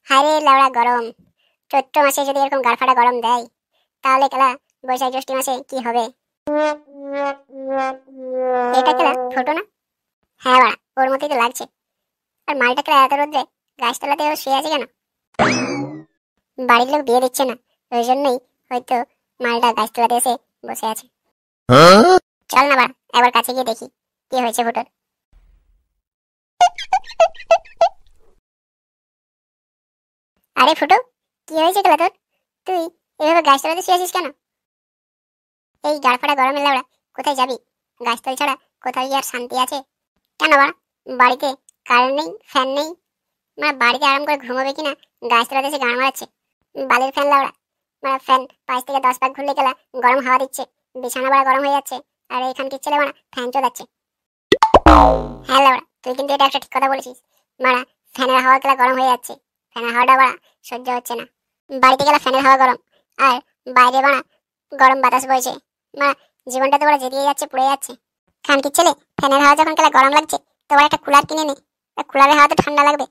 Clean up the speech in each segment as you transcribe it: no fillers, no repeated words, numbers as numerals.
হায়রে লাউড়া গরম। চৈত্র মাসে যদি এরকম গাড়ফাটা গরম দেয় তাহলে খেলা বৈশাখ জ্যৈষ্ঠ মাসে কি হবে? এটা খেলা ফটো না? হ্যাঁ বাড়া, ওর মতোই তো লাগছে। আর মালটা খেলা এত রোদ্রে গাছতলাতে ও শুয়ে আছে কেন? বাড়ির লোক বিয়ে দিচ্ছে না, ওই জন্যই হয়তো মালটা গাছতলাতে এসে বসে আছে। চল না বাড়া, এবার কাছে গিয়ে দেখি কি হয়েছে ফটোর। আরে ফুটো, কি হয়েছে খেলা তোর? তুই এভাবে গাছতলাতে শুয়ে আছিস কেন? এই গাড়ফাটা গরমে লাউড়া কোথায় যাবি? গাছতল ছাড়া কোথাও কি আর শান্তি আছে? কেন বাড়া, বাড়িতে কারেন্ট নেই, ফ্যান নেই, মানে বাড়িতে আরাম করে ঘুমাবে কিনা গাছতলাতে এসে গান মারাচ্ছে। বালির ফ্যান লাউড়া, মানে ফ্যান 5 থেকে 10 পাক ঘুরলে গেলা গরম হাওয়া দিচ্ছে, বিছানা বাড়া গরম হয়ে যাচ্ছে, আর এইখানকার ছেলে মানে ফ্যান চলাচ্ছে। হ্যাঁ লাউড়া, তুই কিন্তু এটা একটা ঠিক কথা বলেছিস। মানে ফ্যানের হাওয়া গেলা গরম হয়ে যাচ্ছে, ফ্যানের হাওয়াটা বাড়া সহ্য হচ্ছে না। বাড়িতে গেলা ফ্যানের হাওয়া গরম, আর বাইরে বাড়া গরম বাতাস বইছে, মা জীবনটা তো বড় জেরিয়ে যাচ্ছে, পুড়ে যাচ্ছে। খানকির ছেলে, ফ্যানের হাওয়া যখন গেলা গরম লাগছে তো বড় একটা কুলার কিনে নে, কুলারের হাওয়া তো ঠান্ডা লাগবে।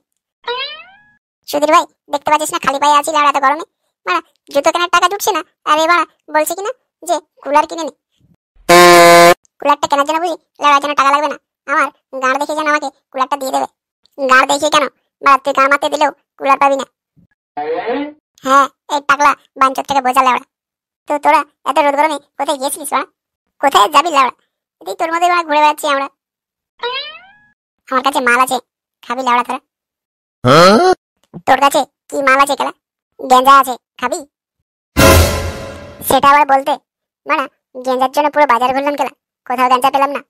সুধীর ভাই, দেখতে পাচ্ছিস না খালি পায়ে আছি লাউড়া এত গরমে, মানে জুতো কেনার টাকা জুটছে না, আর এবার বলছে কিনা যে কুলার কিনে নে। কুলারটা কেনার জন্য বুঝি লাউড়ার জন্য টাকা লাগবে না? আমার গাঁড় দেখে যেন আমাকে কুলারটা দিয়ে দেবে। গাঁড় দেখে কেন বা, তুই গাঁ মারতে দিলেও কুলার পাবি না। হ্যাঁ, এই টাকলা বাঞ্চত থেকে বোঝা লাউড়া। তো তোরা এত রোদ গরমে কোথায় গিয়েছিলিস বাড়া? কোথায় যাবি লাউড়া? এদিকে তোর মধ্যে বাড়া ঘুরে বেড়াচ্ছি আমরা। আমার কাছে মাল আছে, খাবি লাউড়া তোরা? তোর কাছে কি মাল আছে খেলা? গেঞ্জা আছে, খাবি? সেটা আবার বলতে, মানে গেঞ্জার জন্য পুরো বাজার ঘুরলাম খেলা, কোথাও গেঞ্জা পেলাম না।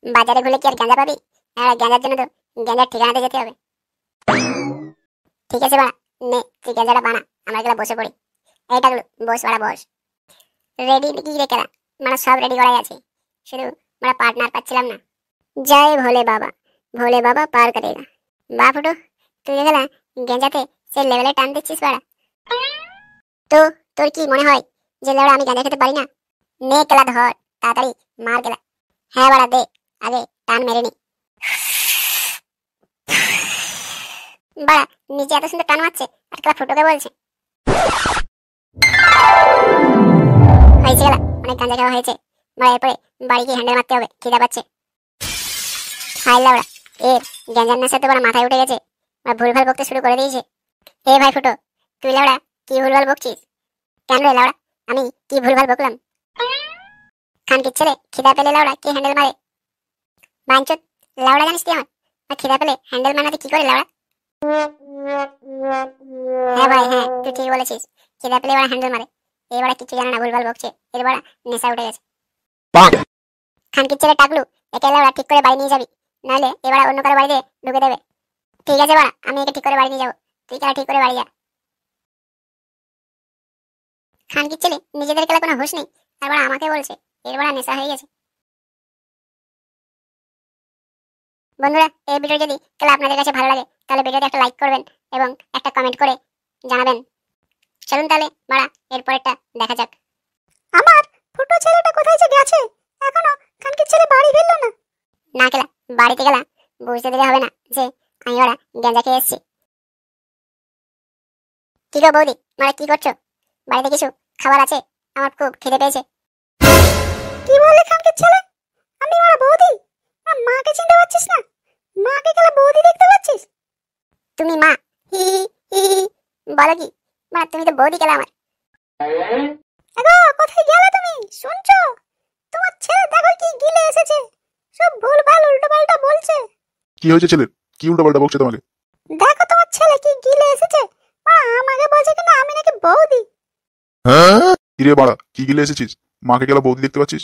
বাজারে ঘুরলে কি আর গেঞ্জা পাবি? আর গেঞ্জার জন্য তো গেঞ্জার ঠিকানাতে যেতে হবে। ঠিক আছে বাড়া, নে তুই গেঞ্জাটা বানা, আমরা খেলা বসে পড়ি। এইটা বস বাড়া বস। রেডি কি রে খেলা? মানে সব রেডি করাই আছে, শুধু আমরা পার্টনার পাচ্ছিলাম না। জয় ভোলে বাবা পার করেগা। বা ফুটো, তুই খেলা গেঞ্জাতে সে লেভেলে টান দিচ্ছিস বাড়া। তো তোর কি মনে হয় যে লেওড়া আমি গাঁজা খেতে পারি না? নে কেলা ধর, তাড়াতাড়ি মার কেলা। হ্যাঁ বাড়া দে, আগে টান মেরে নি। বাড়া নিচে এত সুন্দর টান মারছে, আর কেলা ফুটোকে বলছে। হয়েছে কেলা, অনেক গাঁজা খাওয়া হয়েছে, বাড়া এরপরে বাড়ি গিয়ে হ্যান্ডেল মারতে হবে, খিদা পাচ্ছে। হাই লাউড়া, এ গ্যাঞ্জার নেশা তো বাড়া মাথায় উঠে গেছে, ভুলভাল বকতে শুরু করে দিয়েছে। এ ভাই ফুটো, তুই লাউড়া কি ভুলভাল বকছিস? কেন রে লাউড়া, আমি কি ভুলভাল বকলাম? খানকির ছেলে, খিদা পেলে লাউড়া কে হ্যান্ডেল মারে? বাঞ্চত, লাউড়া জানিস তুই আমার? আর খিদা পেলে হ্যান্ডেল মারাতে কি করে লাউড়া? হ্যাঁ ভাই হ্যাঁ, তুই ঠিক বলেছিস, খিদা পেলে এবার হ্যান্ডেল মারে। এবারে কিছু জানে না, ভুলভাল বকছে, এবার নেশা উঠে গেছে। খানকির ছেলে টাকলু, একে লাউড়া ঠিক করে বাড়ি নিয়ে যাবি, নাহলে এবার অন্য কারো বাড়িতে ঢুকে দেবে। ঠিক আছে বাড়া, আমি একে ঠিক করে বাড়ি নিয়ে যাবো, তুই খেলা ঠিক করে বাড়ি যা। খানকির ছেলে, নিজেদের খেলা কোনো হুঁশ নেই, আর বাড়া আমাকে বলছে এর বাড়া নেশা হয়ে গেছে। বন্ধুরা, এই ভিডিও যদি খেলা আপনাদের কাছে ভালো লাগে তাহলে ভিডিওতে একটা লাইক করবেন এবং একটা কমেন্ট করে জানাবেন। চলুন তাহলে বাড়া এরপরেরটা দেখা যাক। আমার ফুটো ছেলেটা কোথায় যে গেছে, এখনো খানকির ছেলে বাড়ি ফিরলো না। না খেলা, বাড়িতে গেলা বুঝতে দিলে হবে না যে আমি ওরা গেঞ্জা খেয়ে এসেছি। কি গো বৌদি, মানে কি করছো? বাড়িতে কিছু খাবার আছে, আমার খুব খিদে পেয়েছে। কি বলে খানকির ছেলে? আমি ওরা বৌদি? মাকে চিনতে পারছিস না? মাকে গেলে বৌদি দেখতে পাচ্ছিস? তুমি মা? হি হি হি হি, বলো কি? মা তুমি তো বৌদি গেলে আমার। আগো কোথায় গেলে তুমি? শুনছো? তোমার ছেলে দেখো কি গিলে এসেছে, সব ভুলভাল উল্টোপাল্টা বলছে। কি হয়েছে ছেলের? কি উল্টোপাল্টা বকছে তোমাকে? দেখো তোমার ছেলে কি গিলে এসেছে, আমাকে বলছে কিনা আমি নাকি বৌদি। কিরে বাড়া, কি গিলে এসেছিস? মাকে গেলা বৌদি দেখতে পাচ্ছিস?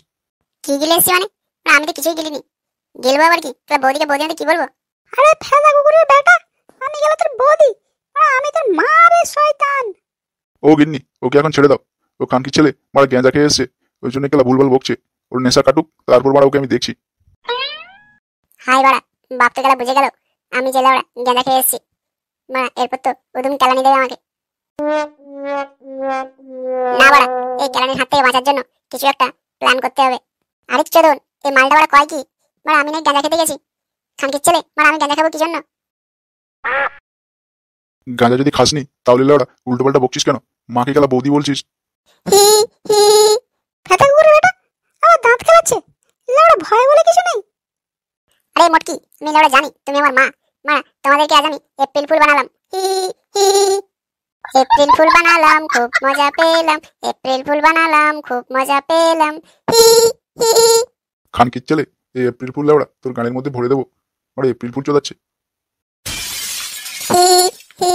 কি গিলে এসেছি মানে? আমি তো কিছুই গিলিনি। গিলবো আবার কি? তোর বৌদিকে বৌদি আমি কি বলবো? আরে ফেদা কুকুরের বেটা, আমি গেলে তোর বৌদি? আমি তোর মা রে শয়তান। ও গিন্নি, ওকে এখন ছেড়ে দাও। ও কানকির ছেলে মারা গেঁজা খেয়ে এসছে, ওই জন্য গেলা ভুলভাল বকছে। ওর নেশা কাটুক, তারপর বাড়া ওকে আমি দেখছি। হাই বাড়া, বাপ তো গেলা বুঝে গেল আমি জেলা ওরা গেঁজা খেয়ে এসেছি, মা এরপর তো উদুম কেলানি দেবে আমাকে। না বাড়া, এই কেলানির হাত থেকে বাঁচার জন্য কিছু একটা প্ল্যান করতে হবে। আরে চোদন, এই মালটা বাড়া কয় কি? বাড়া আমি না গেঁজা খেতে গেছি, খানকির ছেলে, বাড়া আমি গেঁজা খাবো কি জন্য? গাঁজা যদি খাসনি তাহলে লেওড়া উল্টো পাল্টা বকছিস কেন? মাকে গেলা বৌদি বলছিস? হি হি ফেটা কুকুরের বেটা আমার দাঁত খেলাচ্ছে। লেওড়া ভয় বলে কিছু নেই। আরে মটকি, আমি লেওড়া জানি তুমি আমার মা। মা, তোমাদেরকে আজ আমি এপ্রিল ফুল বানালাম। হি হি এপ্রিল ফুল বানালাম, খুব মজা পেলাম। এপ্রিল ফুল বানালাম, খুব মজা পেলাম। হি হি খানকির ছেলে, এই এপ্রিল ফুল লেওড়া তোর গানের মধ্যে ভরে দেবো। আরে এপ্রিল ফুল চোদাচ্ছে। হি হি